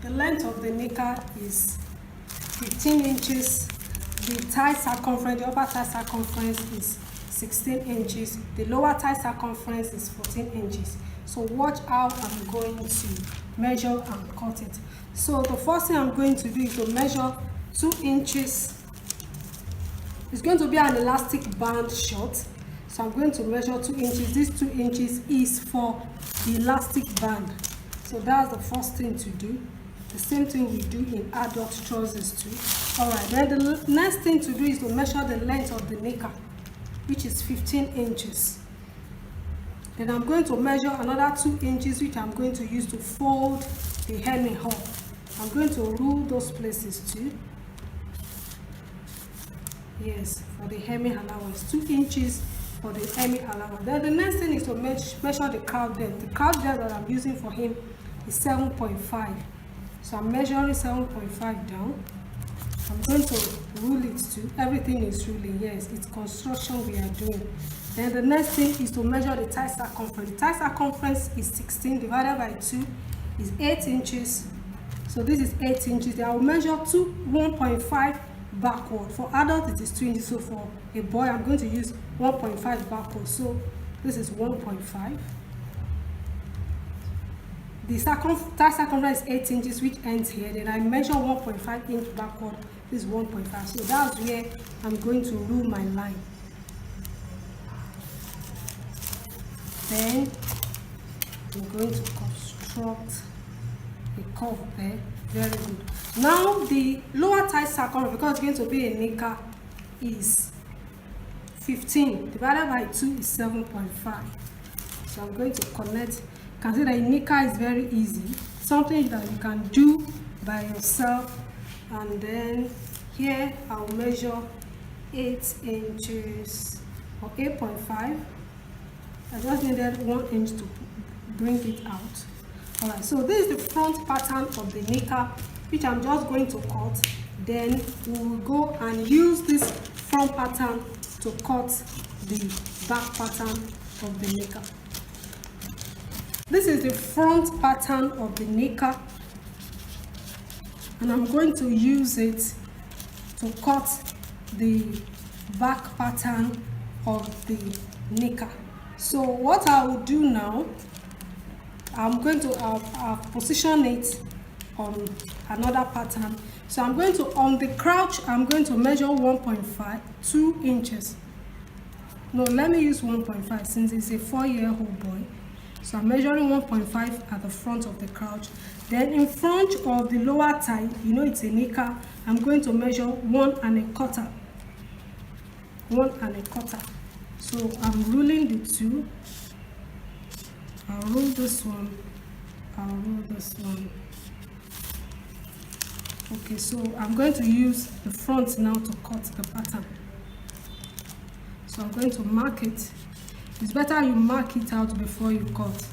The length of the knicker is 15 inches. The thigh circumference, the upper thigh circumference is 16 inches. The lower thigh circumference is 14 inches. So watch how I'm going to measure and cut it. So the first thing I'm going to do is to measure 2 inches. It's going to be an elastic band short. So I'm going to measure 2 inches. This 2 inches is for the elastic band. So that's the first thing to do. The same thing we do in adult trousers too. Alright, then the next thing to do is to measure the length of the knicker, which is 15 inches. Then I'm going to measure another 2 inches, which I'm going to use to fold the hemming up. I'm going to rule those places too. Yes, for the hemming allowance, 2 inches for the hemming allowance. Then the next thing is to measure the calf depth. The calf depth that I'm using for him is 7.5. So I'm measuring 7.5 down. I'm going to rule it too. Everything is ruling. Yes, it's construction we are doing. Then the next thing is to measure the thigh circumference. The thigh circumference is 16 divided by 2 is 8 inches. So this is 8 inches. I will measure 1.5 backward. For adult it is 2 inches. So for a boy I'm going to use 1.5 backward. So this is 1.5. The thigh circumference is 8 inches, which ends here. Then I measure 1.5 inch backward. This is 1.5. So that's where I'm going to rule my line. Then I'm going to construct a curve there. Very good. Now the lower thigh circumference, because it's going to be a knicker, is 15 divided by 2 is 7.5. So I'm going to connect. You can see that a knicker is very easy, something that you can do by yourself. And then here I'll measure 8 inches or 8.5. I just needed 1 inch to bring it out. Alright, so this is the front pattern of the knicker, which I'm just going to cut. Then we will go and use this front pattern to cut the back pattern of the knicker. This is the front pattern of the knicker, and I'm going to use it to cut the back pattern of the knicker. So what I will do now, I'm going to position it on another pattern. So I'm going to, on the crouch, I'm going to measure 1.5, 2 inches. No, let me use 1.5 since it's a 4-year-old boy. So I'm measuring 1.5 at the front of the crouch. Then in front of the lower thigh, you know it's a knicker, I'm going to measure 1 1/4. 1 1/4. So I'm ruling the two. I'll rule this one. I'll rule this one. Okay, so I'm going to use the front now to cut the pattern. So I'm going to mark it. It's better you mark it out before you cut.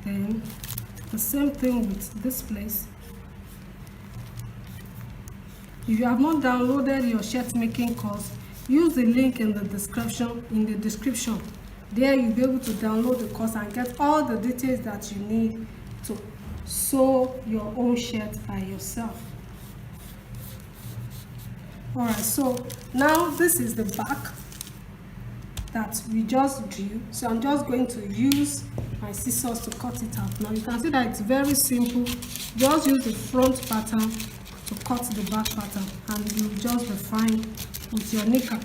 Then the same thing with this place. If you have not downloaded your shirt making course, use the link in the description. There you'll be able to download the course and get all the details that you need to sew your own shirt by yourself. Alright, so now this is the back that we just drew. So I'm just going to use my scissors to cut it out. Now you can see that it's very simple. Just use the front pattern to cut the back pattern and you'll just be fine with your knicker.